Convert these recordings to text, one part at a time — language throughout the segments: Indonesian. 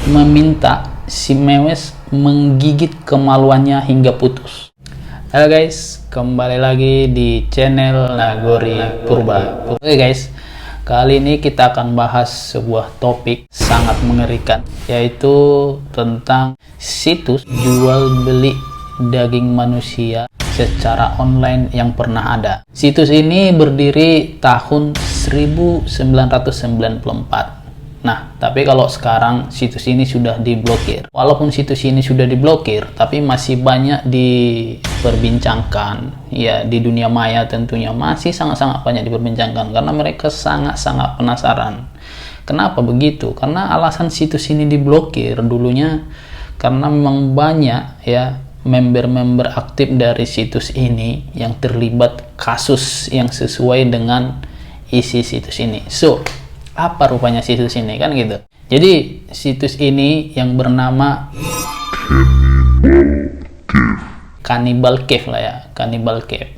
meminta si Mewes menggigit kemaluannya hingga putus. Halo guys, kembali lagi di channel Nagori Purba. Oke guys, kali ini kita akan bahas sebuah topik sangat mengerikan, yaitu tentang situs jual beli daging manusia secara online yang pernah ada. Situs ini berdiri tahun 1994. Nah, tapi kalau sekarang situs ini sudah diblokir. Walaupun situs ini sudah diblokir, tapi masih banyak diperbincangkan. Ya, di dunia maya tentunya masih sangat-sangat banyak diperbincangkan karena mereka sangat-sangat penasaran. Kenapa begitu? Karena alasan situs ini diblokir dulunya karena memang banyak ya member-member aktif dari situs ini yang terlibat kasus yang sesuai dengan isi situs ini. So, apa rupanya situs ini, kan gitu. Jadi situs ini yang bernama Cannibal Cave lah ya, Cannibal Cave.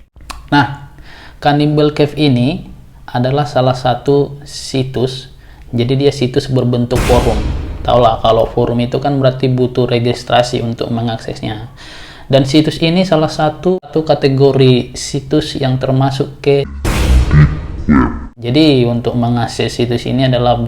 Nah, Cannibal Cave ini adalah salah satu situs. Jadi dia situs berbentuk forum. Taulah kalau forum itu kan berarti butuh registrasi untuk mengaksesnya. Dan situs ini salah satu kategori situs yang termasuk ke jadi untuk mengakses situs ini adalah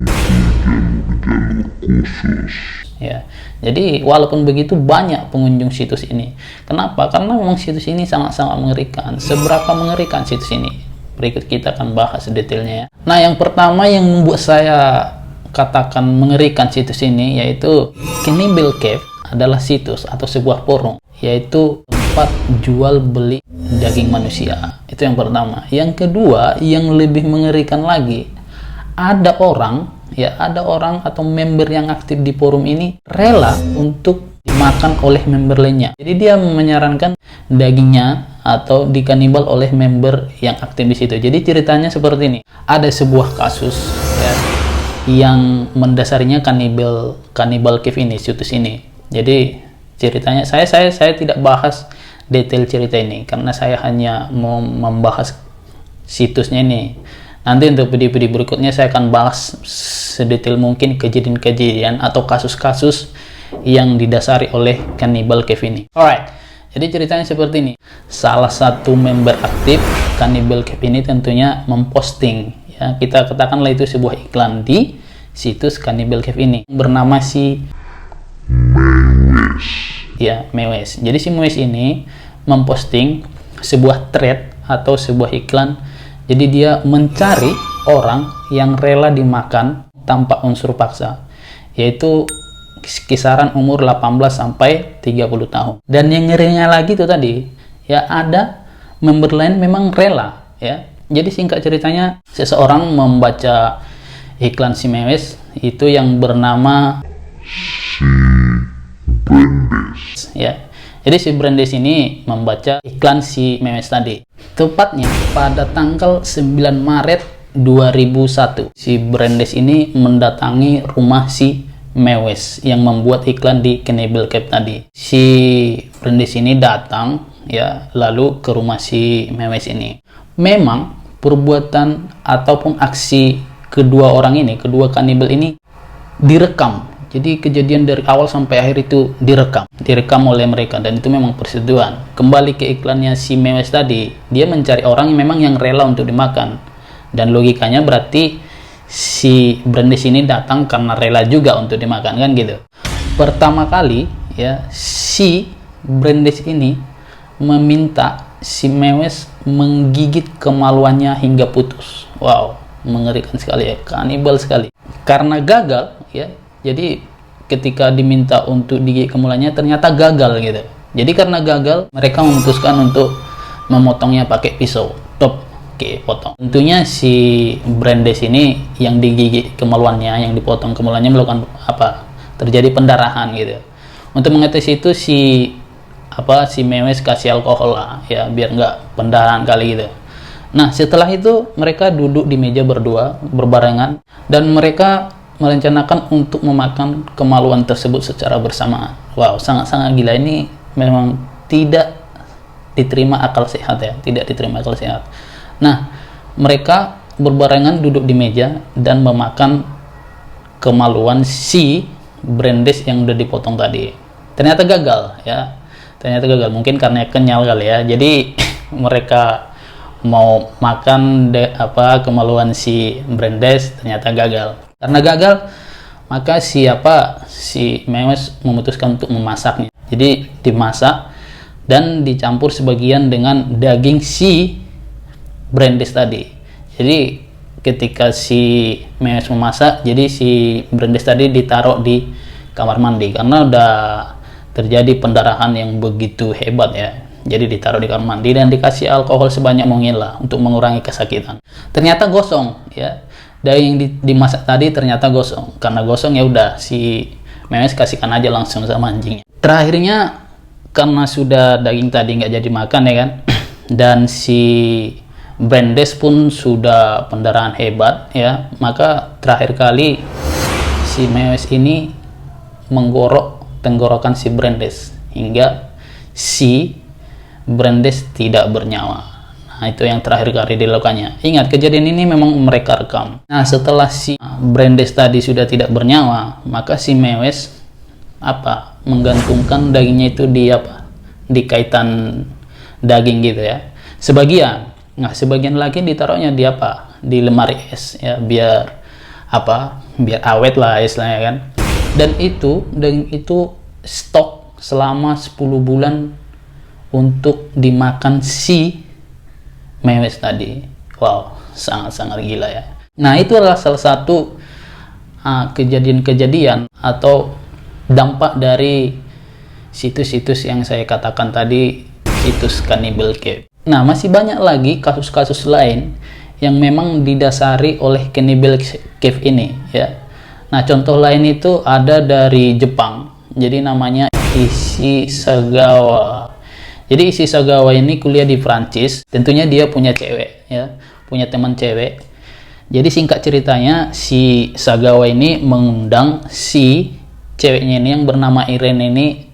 ya. Jadi walaupun begitu banyak pengunjung situs ini. Kenapa? Karena memang situs ini sangat-sangat mengerikan. Seberapa mengerikan situs ini? Berikut kita akan bahas detailnya ya. Nah, yang pertama yang membuat saya katakan mengerikan situs ini yaitu Cannibal Cave adalah situs atau sebuah forum, yaitu tempat jual beli daging manusia. Itu yang pertama. Yang kedua, yang lebih mengerikan lagi, ada orang atau member yang aktif di forum ini rela untuk dimakan oleh member lainnya. Jadi dia menyarankan dagingnya atau dikanibal oleh member yang aktif di situ. Jadi ceritanya seperti ini. Ada sebuah kasus ya, yang mendasarinya Cannibal Cave ini, situs ini. Jadi ceritanya saya tidak bahas detail cerita ini karena saya hanya mau membahas situsnya ini. Nanti untuk video-video berikutnya saya akan bahas sedetail mungkin kejadian-kejadian atau kasus-kasus yang didasari oleh Cannibal Cave ini. Alright, jadi ceritanya seperti ini. Salah satu member aktif Cannibal Cave ini tentunya memposting ya, kita katakanlah itu sebuah iklan di situs Cannibal Cave ini bernama si Mewes. Jadi si Mewes ini memposting sebuah thread atau sebuah iklan. Jadi dia mencari orang yang rela dimakan tanpa unsur paksa, yaitu kisaran umur 18 sampai 30 tahun. Dan yang ngerinya lagi itu tadi, ya ada member lain memang rela ya. Jadi singkat ceritanya, seseorang membaca iklan si Mewes itu yang bernama ya. Jadi si Brandes ini membaca iklan si Mewes tadi. Tepatnya pada tanggal 9 Maret 2001, si Brandes ini mendatangi rumah si Mewes yang membuat iklan di Cannibal Cave tadi. Si Brandes ini datang ya, lalu ke rumah si Mewes ini. Memang perbuatan ataupun aksi kedua orang ini, kedua kanibal ini direkam. Jadi kejadian dari awal sampai akhir itu direkam oleh mereka, dan itu memang persetujuan. Kembali ke iklannya si Mewes tadi, dia mencari orang yang memang yang rela untuk dimakan, dan logikanya berarti si Brandes ini datang karena rela juga untuk dimakan, kan gitu. Pertama kali ya, si Brandes ini meminta si Mewes menggigit kemaluannya hingga putus. Wow, mengerikan sekali ya, kanibal sekali. Karena gagal ya, jadi ketika diminta untuk digigit kemaluannya ternyata gagal gitu. Jadi karena gagal, mereka memutuskan untuk memotongnya pakai pisau. Oke, potong. Tentunya si Brandes ini yang digigit kemaluannya, yang dipotong kemaluannya melakukan apa? Terjadi pendarahan gitu. Untuk mengatasi itu si Mewes kasih alkohol lah ya, biar nggak pendarahan kali gitu. Nah, setelah itu mereka duduk di meja berdua berbarengan dan mereka merencanakan untuk memakan kemaluan tersebut secara bersamaan. Wow, sangat-sangat gila. Ini memang tidak diterima akal sehat ya, tidak diterima akal sehat. Nah, mereka berbarengan duduk di meja dan memakan kemaluan si brandes yang udah dipotong tadi. Ternyata gagal ya. Ternyata gagal, mungkin karena kenyal kali ya. Jadi mereka mau makan kemaluan si brandes, ternyata gagal. Karena gagal, maka si Memes memutuskan untuk memasaknya. Jadi dimasak dan dicampur sebagian dengan daging si brandes tadi. Jadi ketika si Memes memasak, jadi si brandes tadi ditaruh di kamar mandi karena udah terjadi pendarahan yang begitu hebat ya. Jadi ditaruh di kamar mandi dan dikasih alkohol sebanyak mungkin lah untuk mengurangi kesakitan. Ternyata gosong ya. Daging dimasak tadi ternyata gosong. Karena gosong ya udah si Memes kasihkan aja langsung sama anjingnya. Terakhirnya karena sudah daging tadi nggak jadi makan ya kan. Dan si brandes pun sudah pendarahan hebat ya, maka terakhir kali si Memes ini menggorok tenggorokan si brandes hingga si brandes tidak bernyawa. Nah, itu yang terakhir kali dilakukannya. Ingat, kejadian ini memang mereka rekam. Nah, setelah si brandes tadi sudah tidak bernyawa, maka si Memes menggantungkan dagingnya itu di kaitan daging gitu ya. Sebagian lagi ditaruhnya di lemari es ya, biar awet lah istilahnya kan. Dan daging itu stok selama 10 bulan untuk dimakan si Memes tadi. Wow, sangat-sangat gila ya. Nah, itu adalah salah satu kejadian-kejadian atau dampak dari situs-situs yang saya katakan tadi, situs Cannibal Cave. Nah, masih banyak lagi kasus-kasus lain yang memang didasari oleh Cannibal Cave ini ya. Nah, contoh lain itu ada dari Jepang. Jadi namanya Ishisagawa. Jadi Ishisagawa ini kuliah di Prancis. Tentunya dia punya cewek ya, punya teman cewek. Jadi singkat ceritanya, si Sagawa ini mengundang si ceweknya ini yang bernama Irene ini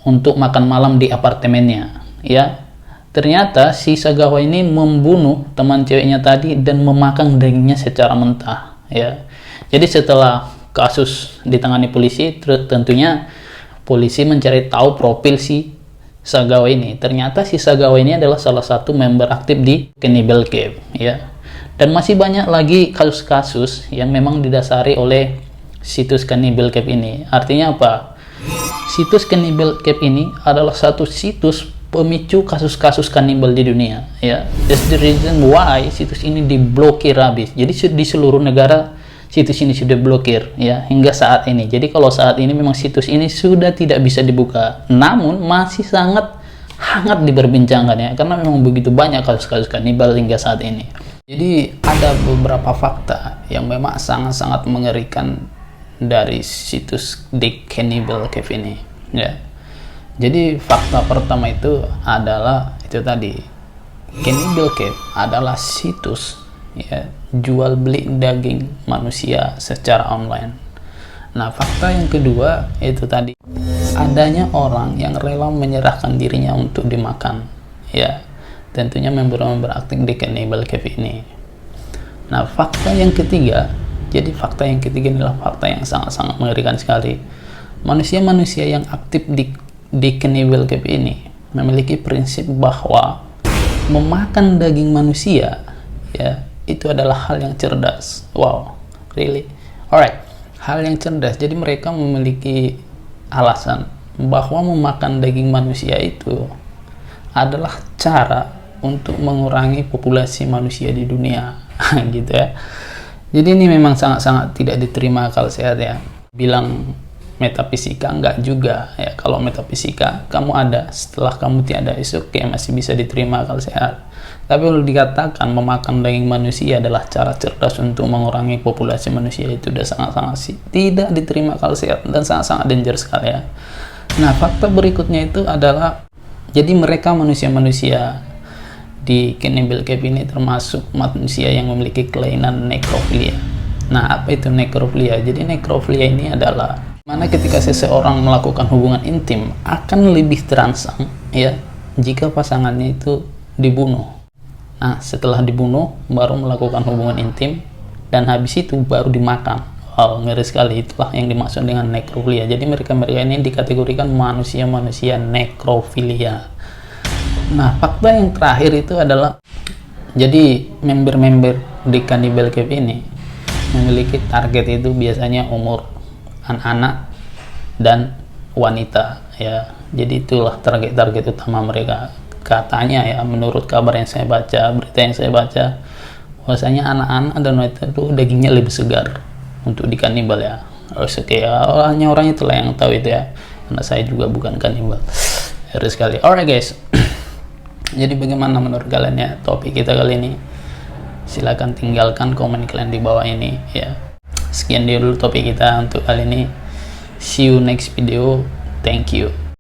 untuk makan malam di apartemennya ya. Ternyata si Sagawa ini membunuh teman ceweknya tadi dan memakan dagingnya secara mentah ya. Jadi setelah kasus ditangani polisi, tentunya polisi mencari tahu profil si Sagawa ini. Ternyata si Sagawa ini adalah salah satu member aktif di Cannibal Cave ya. Dan masih banyak lagi kasus-kasus yang memang didasari oleh situs Cannibal Cave ini. Artinya apa? Situs Cannibal Cave ini adalah satu situs pemicu kasus-kasus kanibal di dunia ya. That's the reason why situs ini diblokir habis. Jadi di seluruh negara situs ini sudah blokir ya hingga saat ini. Jadi kalau saat ini memang situs ini sudah tidak bisa dibuka, namun masih sangat hangat diperbincangkan ya, karena memang begitu banyak kasus-kasus kanibal hingga saat ini. Jadi ada beberapa fakta yang memang sangat-sangat mengerikan dari situs The Cannibal Cave ini ya. Jadi fakta pertama itu adalah itu tadi, Cannibal Cave adalah situs ya jual beli daging manusia secara online. Nah, fakta yang kedua itu tadi, adanya orang yang rela menyerahkan dirinya untuk dimakan ya. Tentunya member-member aktif di Cannibal Cave ini. Nah, fakta yang ketiga, jadi fakta yang ketiga adalah fakta yang sangat-sangat mengerikan sekali. Manusia-manusia yang aktif di Cannibal Cave ini memiliki prinsip bahwa memakan daging manusia ya itu adalah hal yang cerdas. Wow, really? Alright, hal yang cerdas. Jadi mereka memiliki alasan bahwa memakan daging manusia itu adalah cara untuk mengurangi populasi manusia di dunia gitu ya. Jadi ini memang sangat-sangat tidak diterima akal sehat ya. Bilang metafisika enggak juga ya. Kalau metafisika kamu ada, setelah kamu tiada, oke, masih bisa diterima akal sehat. Tapi kalau dikatakan memakan daging manusia adalah cara cerdas untuk mengurangi populasi manusia, itu udah sangat-sangat tidak diterima akal sehat dan sangat-sangat danger sekali ya. Nah, fakta berikutnya itu adalah, jadi mereka manusia-manusia di Cannibal Cave ini termasuk manusia yang memiliki kelainan nekrofilia. Nah, apa itu nekrofilia? Jadi nekrofilia ini adalah mana ketika seseorang melakukan hubungan intim akan lebih terangsang ya jika pasangannya itu dibunuh. Nah, setelah dibunuh baru melakukan hubungan intim dan habis itu baru dimakan. Wow, ngeri sekali. Itulah yang dimaksud dengan nekrofilia. Jadi mereka-mereka ini dikategorikan manusia-manusia nekrofilia. Nah, fakta yang terakhir itu adalah, jadi member-member di Cannibal Cave ini memiliki target itu biasanya umur anak-anak dan wanita ya. Jadi itulah target-target utama mereka. Katanya ya, menurut kabar yang saya baca, berita yang saya baca, bahwasanya anak-anak dan wanita itu dagingnya lebih segar untuk dikanibal ya. Oke ya, hanya orang itulah yang tahu itu ya, karena saya juga bukan kanibal. Harus sekali. Alright guys, jadi bagaimana menurut kalian ya topik kita kali ini? Silahkan tinggalkan komen kalian di bawah ini ya. Sekian dulu topik kita untuk kali ini. See you next video. Thank you.